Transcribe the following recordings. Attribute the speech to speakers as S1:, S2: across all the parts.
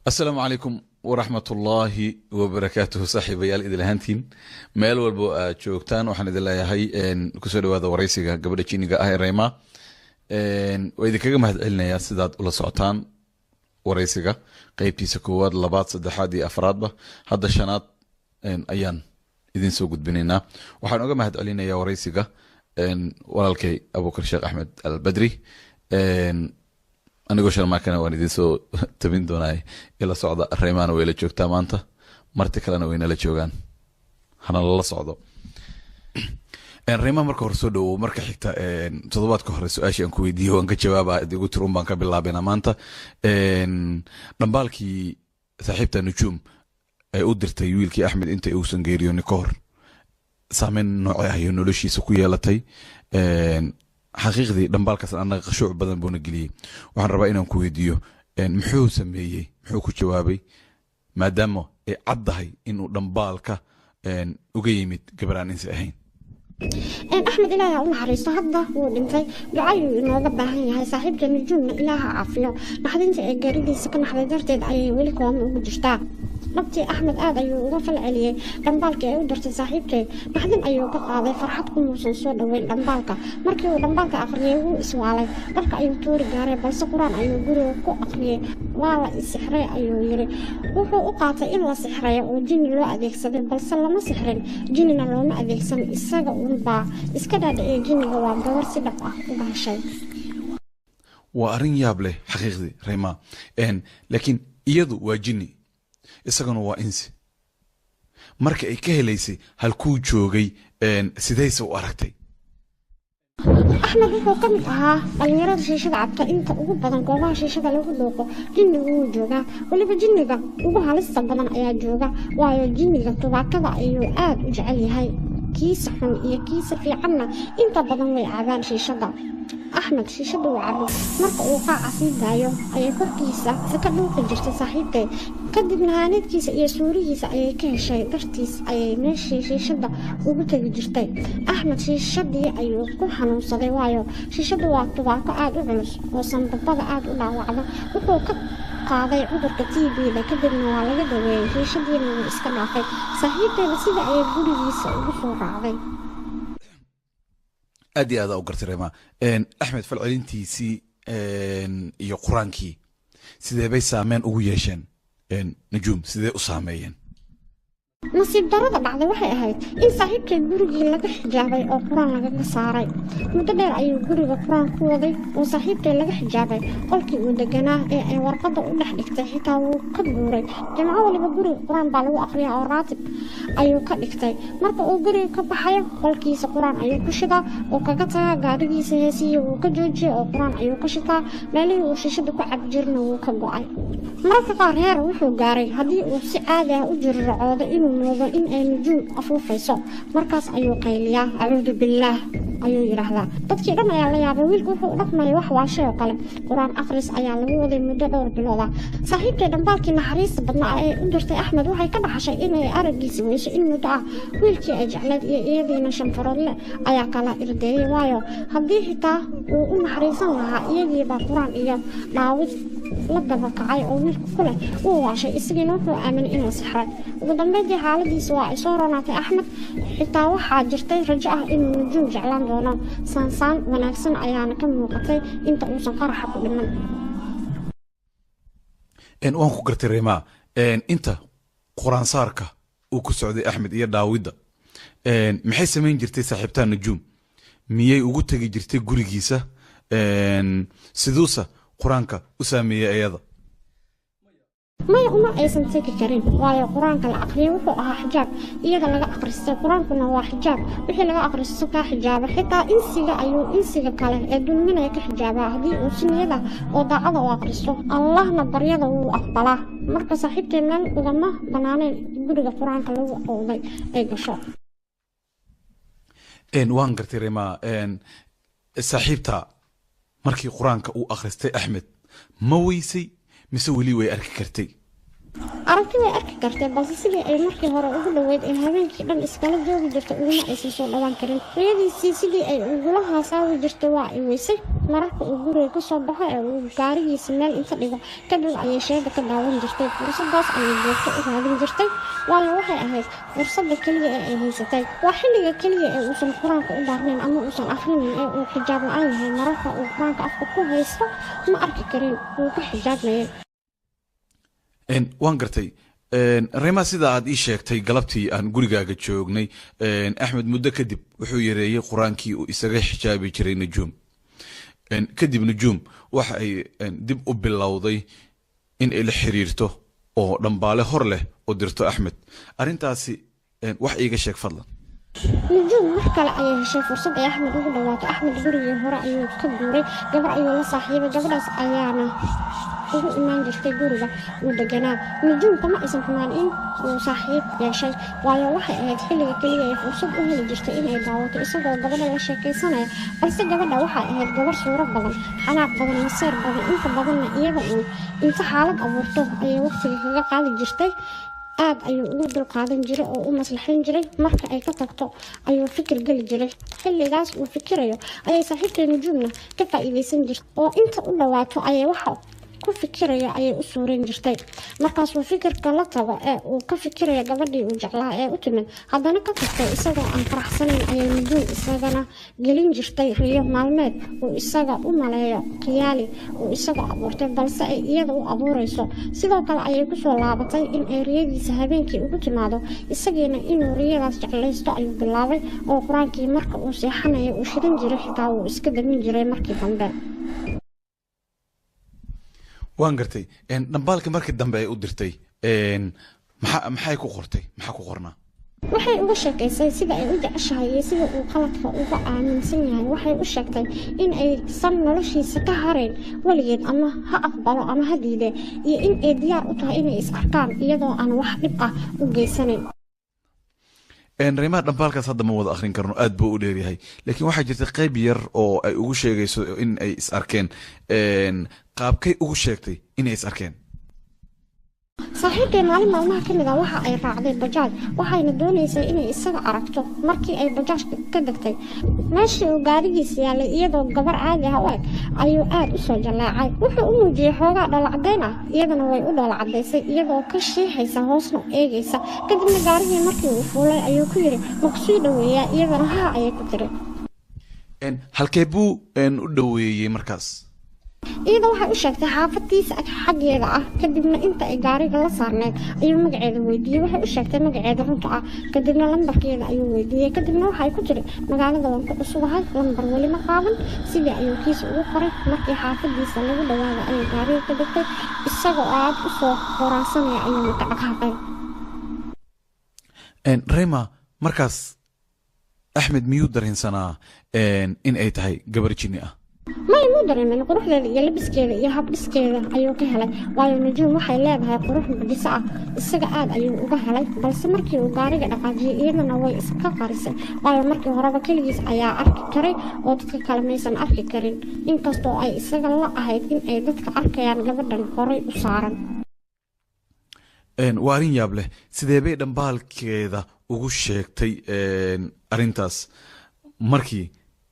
S1: السلام عليكم ورحمة الله وبركاته صاحبيال إذا لهانتين ميل والبو جوجتان وحنا إذا لا هي كسر هذا ورئيسي قبل تشيني هاي ريما وإذا كجم هذا يا سداد ولا سعطان ورئيسي قيبتي سكواد لبات صدحادي أفراد به هذا الشنات أيان إذن سوقد بيننا وحنا قم هذا علينا يا ورئيسي ولكن أبو بكر الشيخ أحمد البدري anigoo sharmaakana waan idin soo tabin doonaa ila socda Reemaan way la joogtaa maanta marti kalena way nala joogaan hana la socdo Reemaan marka hore soo dhawo marka xigta toddobaadka hore su'aashii aan ku weydiiyay waan ka jawaabaa idigu tirun baan ka bilaabina maanta dambaalkii saaxiibta Nujuum ay u dirtay wiilkii Axmed inta uusan geeriyoon ka hor saameyn noocay ah noloshiisa ku yeelatay حقيقي دنبالكاس أنا قشوع بدن بونجلي وحن ربعنا كويديو محو سميه محو كجوابي ما دامه عضهي إنه دنبالكا وقيمت قبران إنساهين
S2: أحمد إلهي أقول حريص هذا ودنتي دعاء إنه ضبها هي صاحب النجوم إلهي عافية نحن جريدي سكن حضرت دعاء ولكم وجشتا نبتي أحمد آد أيوه غفل عليه دنبالك ودرت صاحبك نحن أيوه قاضي فرحتكم وسنسود وين دنبالك مركي دنبالك أخريه سوالي درك أيوه توري جاري بس قران أيوه جرو كو أخريه والله السحرية أيوه يري وهو أقاطع إلا سحرية وجن لو أديك سدين بس لما سحرين جننا لو ما أديك سن الساق ونبا إسكدا جن جواب دور سدقة وبهالشيء
S1: وأرين يابله حقيقي ريما لكن يدو وجني isaguna waa insi marka ay ka helaysay halkuu joogay sidaysa u aragtay
S2: أحمد wuxuu ka mid ahaa dhalinyarada shiishada cabta inta ugu badan goobaha shiishada lagu dhooqo jinniga wuu joogaa waliba jinniga ugu halista badan ayaa jooga waayo jinniga tubaakada ayuu aad u jecel yahay kiisa xun iyo kiisa fiicanna inta badan way caabaan shiishada أحمد شيشة وعبد مرق وقع سيدايو أي كركيسة فكدوق جرت صاحبتي كدب نهانيت كيس أي سوريس أي كهشة درتيس أي ماشي شيشة وبتج جرتي أحمد شيشة أيو كل حنو صديوايو شيشة وقت قاعد وعلس وصندوق قاعد ولا وعدا وفوق قاضي عذر كتيبي لكدب نوالي دوي شيشة من إسكنافي صاحبتي بسيدة أي بوريس وفوق قاضي
S1: أدي هذا أوقرت ريما أحمد فالعلنتيسي يا قرانكي سيدي بي سامين أويشن نجوم سيدي أسامين
S2: نصيب درجة بعد waxay ahayd in saaxiibkay gurigii laga xijaabay oo quraan laga saaray muddo dheer ayuu guriga quraan ku waday oo saaxiibkay laga xijaabay qolkii uu deganaa ee ay warqada u dhex dhigtay xitaa wuu ka guuray jamco waliba guriga quraan baa lagu aqriyaa oo raatib ayuu ka dhigtay marka uu guriga ka baxayo qolkiisa quraan ayuu ku shidaa oo kaga tagaa gaadhigiisa heesiyo uu ka joojiyay oo quraan ayuu ka shitaa meelihii uu shishada ku cabjirna wuu ka go'ay marka qaar heer wuxuu gaaray haddii uu si caadi ah u jirracoodo inuu moodo in ay nujuum afuufayso markaas ayuu qayliyaa acuudu billaah ayuu yiraahdaa dadkii dhan ayaa la yaabay wiilku wuxuu u dhaqmay wax waashay oo kale quraan akhris ayaa lagu waday muddo dhowr bilood ah saaxiibkay dambaalkii naxariista badnaa ee u dirtay Axmed waxay ka dhaxashay inay aragiisa weyso in muddo ah wiilkii ay jeclayd iyo iyadiina shanfaroodle ayaa kala irdeeyay waayo haddii xitaa uu u naxariisan lahaa iyagii baa quraan iyo dhaawid la daba kacay oo wiilku kule uu waashay isagiina wuxuu aaminay inuu sixray ugu dambeydii xaaladiisa waa ay soo ronaatay Axmed xitaa waxaa jirtay rajo ah inuu nujuum jeclaan doono saansaan wanaagsan ayaana ka muuqatay inta uusan qaraxa ku dhiman
S1: waan ku gartay Reemaa inta quraan saarka uu ku socday Axmed iyo Daawida maxay sameyn jirtay saaxiibta Nujuum miyay ugu tagi jirtay gurigiisa siduusa quraanka u saameeyay ayada
S2: ما أيسن تيجي كريم ويا قرآن كلا أقريه وهو حجاب إذا لقى أقرص القرآن كنا هو حجاب وحي لقى أقرص كحجاب حتى إنسيجا أيو إنسيجا كله يدون منه كحجاب هذه وسنية ذا وضع هذا وأقرصه الله نبر يده وأقبله مركز صاحب كمان وضمه بنانين بدو القرآن كله وأوضي أي قشة
S1: وان قرتي ريما صاحبتها مركي قرآن كأو أقرصتي أحمد مويسي مسوي لي ويأرك كرتي
S2: aragti way arki kartay balse sidii ay markii hore ugu dhaweyd ee habeenkii dhan iskala joogi jirtay uguma aysan soo dhawaan karin riyadiisii sidii ay ugula haasaawi jirtay waa ay weysay mararka uu guriga ka soo baxo ee uu gaarigiisa meel inta dhigo kadib ayay sheeda ka daawan jirtay fursadaas ayay joogto u raadin jirtay waayo waxay ahayd fursadda keliya ee ay haysatay waa xilliga keliya ee uusan qur-aanka u daarnayn ama uusan akhrinin ee uu xijaab la-aan yahay mararka uu qur-aanka afka ku haysto ma arki karin wuu ka xijaabmayay
S1: waan gartay reema sida aad ii sheegtay galabtii aan gurigaaga joognay axmed muddo kadib wuxuu yareeyey qur-aankii uu isaga xijaabi jiray najuum kadib najuum waxa ay dib u bilowday in ay la xiriirto oo dhambaale hor leh oo dirto axmed arrintaasi wax iiga sheeg fadlan
S2: najuum wax kale ayay heshay fursad ay axmed ugu dhawaato axmed gurigii hore ayuu ka guuray gabar ayuu la saaxiibay gabadhaas ayaana ugu imaan jirtay guriga uu deganaa najuum kama aysan xumaan in uu saaxiib yeeshay waayo waxay ahayd xilliga keliya ay fursad u heli jirtay inay daawato isagoo gabadha la sheekaysanaya balse gabadha waxay ahayd gabar suuro badan xanaaq badan maseer badan inta badanna iyada uun inta xaalad abuurto ayay waqtiga kaga qaadi jirtay aad ayuu ugu dulqaadan jiray oo u maslaxayn jiray marka ay ka tagto ayuu fikir geli jiray xilligaas uu fikirayo ayay saaxiibtay najuumna ka faa'iidaysan jirtay oo inta u dhawaato ayay waxa ku fikiraya ayay u suureyn jirtay markaasuu fikirka la tago ee uu ka fikiraya gabadhii uu jeclaa ee u timid haddana ka tagtay isagoo aan faraxsanayn ayay najuum isagana gelin jirtay riyo maalmeed uu isaga u maleeyo khiyaali uu isaga abuurtay balse ay iyada u abuurayso sidoo kale ayay kusoo laabatay in ay riyadiisa habeenkii ugu timaado isagiina inuu riyadaas jeclaysto ayuu bilaabay oo qur-aankii marka uu seexanaya uu shirin jiray xitaa wuu iska damin jiray markii dambe
S1: waan gartay dhambaalka markii dambe ay u dirtay maxay ku qortay maxaa ku qornaa
S2: waxay uga sheekaysay sida ay u jeceshahay iyo sida uu qaladka uga aaminsan yahay waxay u sheegtay in aysan noloshiisa ka harayn weligeed ama ha aqbalo ama ha diide iyo in ay diyaar u tahay inay is arkaan iyadoo aan wax dhib ah u geysanayn
S1: reemaha dhambaalkaas hadda ma wada akhrin karno aad buu u dheeryahay laakiin waxaa jirta qayb yar oo ay ugu sheegayso in ay is arkeen qaabkay ugu sheegtay inay is arkeen
S2: saaxiibtay maalin maalmaha ka mid ah waxa ay raacday bajaaj waxayna doonaysay inay isaga aragto markii ay bajaaj ka degtay meeshii uu gaarigiisa yaalay iyadoo gabar caadi ah u eg ayuu aad u soo jaleecay wuxuu u muujiyey xoogaa dhoolacadayn ah iyadana way u dhoolacadaysay iyadoo ka shiixaysa hoosna eegaysa kadibna gaarigii markii uu fuulay ayuu ku yidhi makusii dhoweeyaa iyadana haa ayay ku tiri
S1: halkee buu u dhoweeyey markaas
S2: iyada waxay u sheegtay xaafadiisa xaggeeda ah kadibna inta ay gaariga la saarneyd ayuu magaceeda weydiiyey waxay u sheegtay magaceeda runta ah kadibna lambarkeeda ayuu weydiiyey kadibna waxay ku tiri magaalada waan ku cusubahay lambar weli ma qaaban sidii ayuu kiisa ugu qoray markii xaafadiisa lagu dhawaada ayay gaariga ka degtay isagoo aad u soo horaansanaya ayuuna ka dhaqaaqay
S1: reema markaas axmed miyuu dareensanaa in ay tahay gabar jinni ah
S2: may muu dareemin quruxdeeda iyo labiskeeda iyo habdhiskeeda ayuu ka helay waayo najuum waxay leedahay qurux mucjiso ah isaga aad ayuu uga helay balse markii uu gaariga dhaqaajiyey iyadana way iska qarisay waayo markii horeba keligiis ayaa arki karay oo dadka kale maysan arki karin inkastoo ay isaga la ahayd in ay dadka arkayaan gabadhan horay u saaran
S1: waa arrin yaab leh sidee bay dhambaalkeeda ugu sheegtay arrintaas markii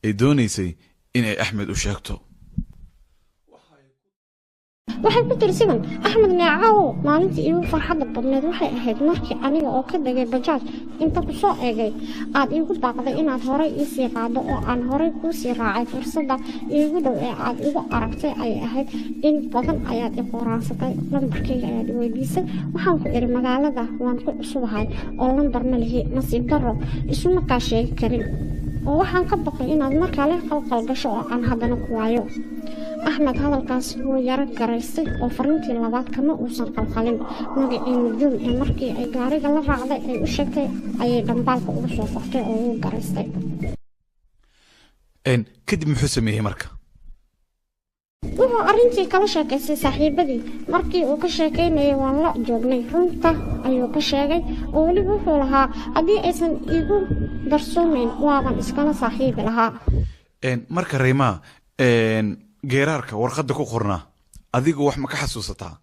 S1: ay doonaysay inay axmed u sheegto
S2: waxay ku tiri sidan axmed neecaw maalintii iigu farxadda badneed waxay ahayd markii aniga oo ka degay bajaaj inta ku soo eegay aad iigu baaqday inaad horay ii sii qaado oo aan horay kuu sii raacay fursadda iigu dhow ee aad igu aragtay ayay ahayd in badan ayaad i qoraansatay lambarkayga ayaad i weydiisay waxaan ku idhi magaalada waan ku cusubahay oo lambar ma lihi nasiib darro isuma kaa sheegi karin oo waxaan ka baqay inaad mar kale qalqal gasho oo aan haddana ku waayo axmed hadalkaas wuu yaro garaystay oo fariintii labaad kama uusan qalqalin magacii najuum ee markii ay gaariga la raacday ay u sheegtay ayay dhambaalka ugu soo qortay oo wuu garaystay
S1: kadib muxuu sameeyey marka
S2: wuxuu arrintii kala sheekaystay saaxiibadii markii uu ka sheekaynayay waan la joognay runta ayuu ka sheegay oo weliba wuxuu lahaa haddii aysan iigu darsoomayn waaban iskala saaxiibi lahaa
S1: marka reemaa geeraarka warqadda ku qornaa adigu wax ma ka xasuusataa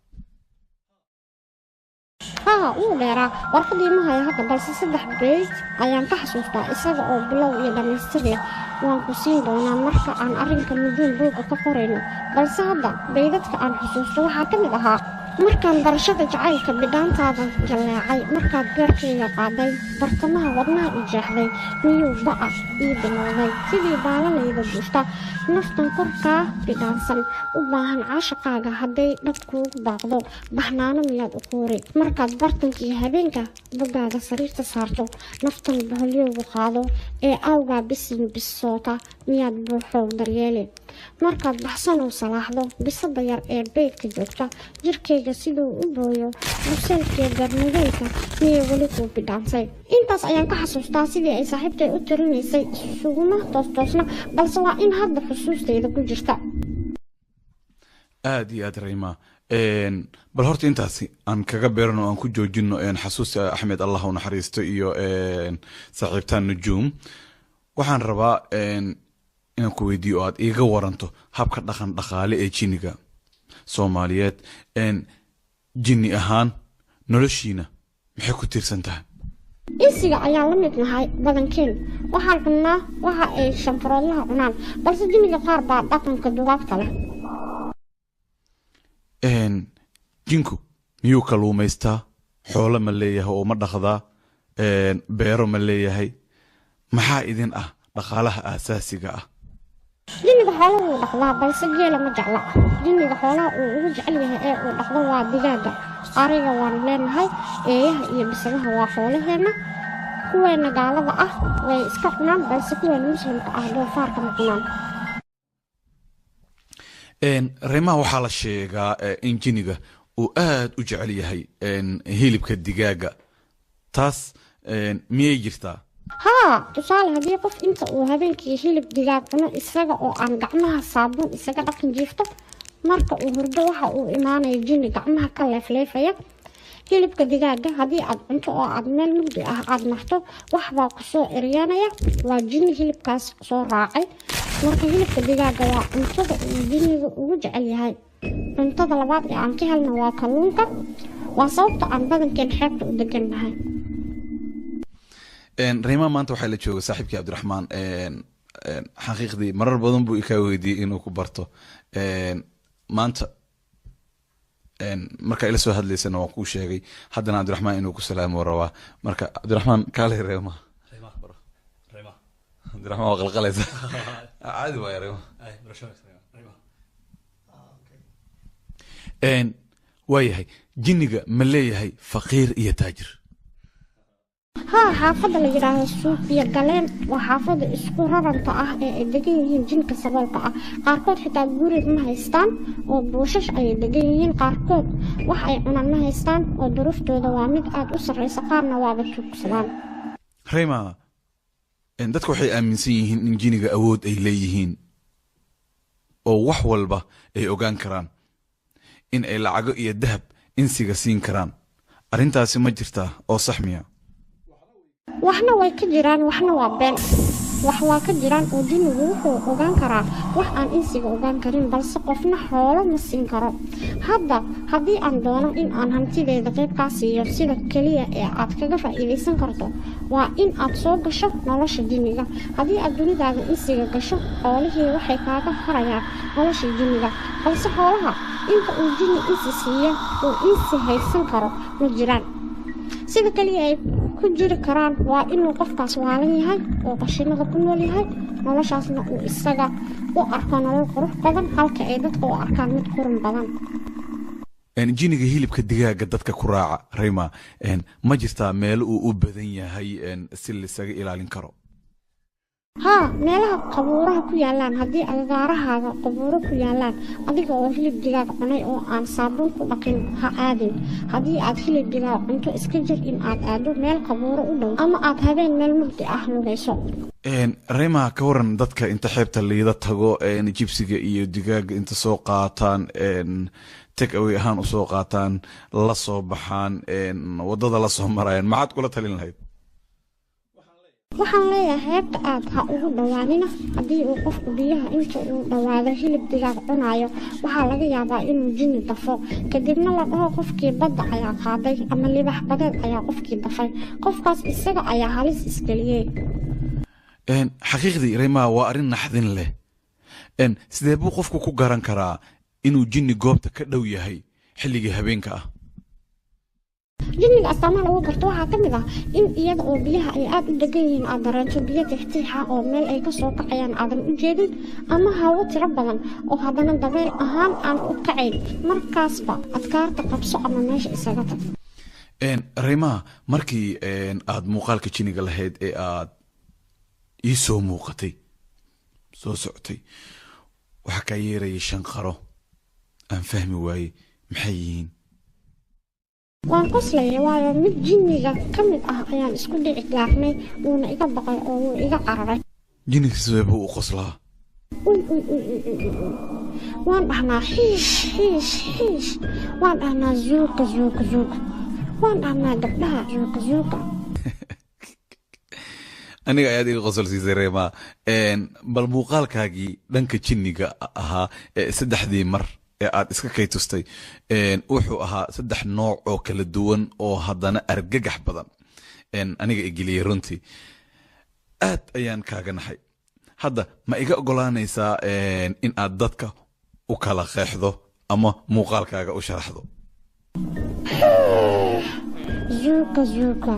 S2: wuu dheeraa warqadii ma hayo hadda balse 3 beej ayaan ka xasuustaa isaga oo bilow iyo dhammaystir leh waan ku siin doonaa marka aan arrinka muhiim buuga ka qorayno balse hadda beydadka aan xusuusto waxaa ka mid ahaa markaan barashada jacaylka bidhaantaada jaleecay markaad beerkayga qaaday bartamaha wadnaha i jeexday miyuu ba'a ii bilowday sidii baalanayda buushta naftan korkaa bidhaansan u baahan caashaqaaga hadday dhab kuugu baaqdo baxnaano miyaad u quuri markaad bartankii habeenka bogaaga sariirta saarto naftan baholyowgu qaado ee awgaa bisin bisoota miyaad buuxow daryeeli markaad baxsanow salaaxdo bisada yar ee beydka joogta jirkayga siduu u booyo buseelkee garmadoolka miyay weli kuu bidhaansay intaas ayaan ka xasuustaa sidii ay saaxiibtay u tirinaysay isuguma toostoosna balse waa in hadda xusuustayda ku jirta
S1: aad iyo aad Rayma bal horta intaasi aan kaga beerno aan ku joojino xasuusta Axmed Allah u naxariisto iyo saaxiibtaan Nujuum waxaan rabaa inaan ku weydiiyo aad iiga waranto habka dhaqan dhaqaale ee jiniga Soomaaliyeed jinni ahaan noloshiina maxay ku tiirsan tahay
S2: insiga ayaa la mid nahay badankeen waxaan cunnaa waxa ay shanfaroodlaha cunaan balse jinniga qaar baa dhaqanka dugaagta leh
S1: jinku miyuu kaluumaystaa xoolo ma leeyahay oo ma dhaqdaa beero ma leeyahay maxaa idin ah dhaqaalaha aasaasiga ah
S2: jinniga xoolaha uu dhaqdaa balse geela ma jecla jinniga xoolaha uu ugu jecel yahay ee uu dhaqdo waa digaaga ariga waan leenahay eeyaha iyo bisadaha waa xoolaheena kuweena gaalada ah way iska cunaan balse kuweena muslimka ah doofaarka ma cunaan
S1: Rayma waxaa la sheegaa in jiniga uu aad u jecel yahay hilibka digaaga taas miyay jirtaa
S2: tusaale haddii qof inta uu habeenkii hilib digaag cuno isaga oo aan gacmaha saabuun isaga dhaqan jiifto marka uu hurdo waxa uu imaanaya jinni gacmaha ka leefleefaya hilibka digaaga haddii aad cunto oo aad meel mugdi ah aad marto waxbaa ku soo eryanaya waa jinni hilibkaas soo raacay marka hilibka digaaga waa cuntada uu jinniga ugu jecel yahay cuntada labaad ee aan ka helno waa kalluunka waa sababta aan badankeen xeebta u degan nahay
S1: Rayma maanta waxaa la jooga saaxiibkii Cabdiraxmaan xaqiiqdii marar badan buu ka weydiiyay inuu ku barto maanta marka ila soo hadlaysana waan kuu sheegay haddana Cabdiraxmaan inuu ku salaamo rabaa marka Cabdiraxmaan kaale Rayma Cabdiraxmaan waa qalqalaysa caadi waa Rayma waayahay jinniga ma leeyahay faqiir iyo taajir
S2: xaafadda la yidhaahdo suuqiya galeen waa xaafadda isku raranta ah ee ay degan yihiin jinka saboolka ah qaarkood xitaa gurig ma haystaan oo buushash ayay degan yihiin qaarkood wax ay cunaan ma haystaan oo duruftooda waa mid aad u sarreysa qaarna waaba tuugsadaan
S1: Rayma dadku waxay aaminsan yihiin in jiniga awood ay leeyihiin oo wax walba ay ogaan karaan in ay lacago iyo dahab insiga siin karaan arrintaasi ma jirtaa oo sax miya
S2: waxna way ka jiraan waxna waa been wax waa ka jiraan oo jinnigu wuxuu ogaan karaa wax aan insiga ogaan karin balse qofna xoolo ma siin karo hadda haddii aan doono in aan hantideeda qayb kaa siiyo sida keliya ee aad kaga faa'iidaysan karto waa in aad soo gasho nolosha jinniga haddii aad dunidaada insiga gasho xoolihii waxay kaaga harayaan nolosha jinniga balse xoolaha inta uu jinni insi siiyo uu insi haysan karo ma jiraan sida kaliya ay ku jiri karaan waa inuu qofkaas waalan yahay oo qashinada ku nool yahay noloshaasna uu isaga u arko nolol qurux badan halka ay dadka u arkaan mid qurun badan
S1: jiniga hilibka digaaga dadka ku raaca Rayma ma jirtaa meel uu u badan yahay si lisaga ilaalin karo
S2: meelaha qabuuraha ku yaalaan haddii agagaarahaaga qabuuro ku yaalaan adiga oo hilib digaag cunay oo aan saabuun ku dhaqin ha aadin haddii aad hilib digaag cunto iska jir in aad aado meel qabuuro u dhow ama aad habeen meel mugdi ah lugayso
S1: Rayma ka waran dadka inta xeebta liida tago jibsiga iyo digaaga inta soo qaataan take away ahaan u soo qaataan la soo baxaan wadada la soo marayaan maxaad kula talin lahayd
S2: waxaan leeyahay heebta aad ha ugu dhawaanina haddii uu qofku biyaha inta uu dhawaado hilib digaag cunayo waxaa laga yaabaa inuu jinni dafo kadibna la dhaho qofkii badda ayaa qaaday ama libax badeed ayaa qofkii dafay qofkaas isaga ayaa halis isgeliyey
S1: xaqiiqdii reymaa waa arrin naxdin leh sidee buu qofku ku garan karaa inuu jinni goobta ka dhow yahay xilligii habeenka ah
S2: jinniga astaamaha lagu garto waxaa ka mid ah in iyada oo biyaha ay aad u degan yihiin aad dareento biyo tixtiixa oo meel ay ka soo kacayaan aadan u jeedin ama hawo tiro badan oo haddana dabeel ahaan aan u kacayn markaasba adkaarta qabso ama meesha isaga tag
S1: reymaa markii aad muuqaalka jinniga lahayd ee aad ii soo muuqatay soo socotay waxaa kaa yeerayay shanqaro aan fahmi waayey maxay yihiin
S2: waan qoslaya waayo mid jinniga ka mid ah ayaan isku dhici gaarnay wuuna iga baqay oo wuu iga cararay
S1: jinniga sidee buu u qoslaa
S2: waan dhahnaa xiish xiish xiish waan dhahnaa zuuka zuuka zuuka waan dhahnaa gabdhaha zuuka zuuka
S1: aniga ayaad iga qosol siisay reymaa bal muuqaalkaagii dhanka jinniga ahaa ee saddexdii mar ee aad iska kay tustay wuxuu ahaa 3 nooc oo kala duwan oo haddana argagax badan aniga igiliyey runtii aad ayaan kaaga naxay hadda ma iga ogolaanaysaa in aad dadka u kala qeexdo ama muuqaalkaaga u sharaxdo
S2: zuuka zuuka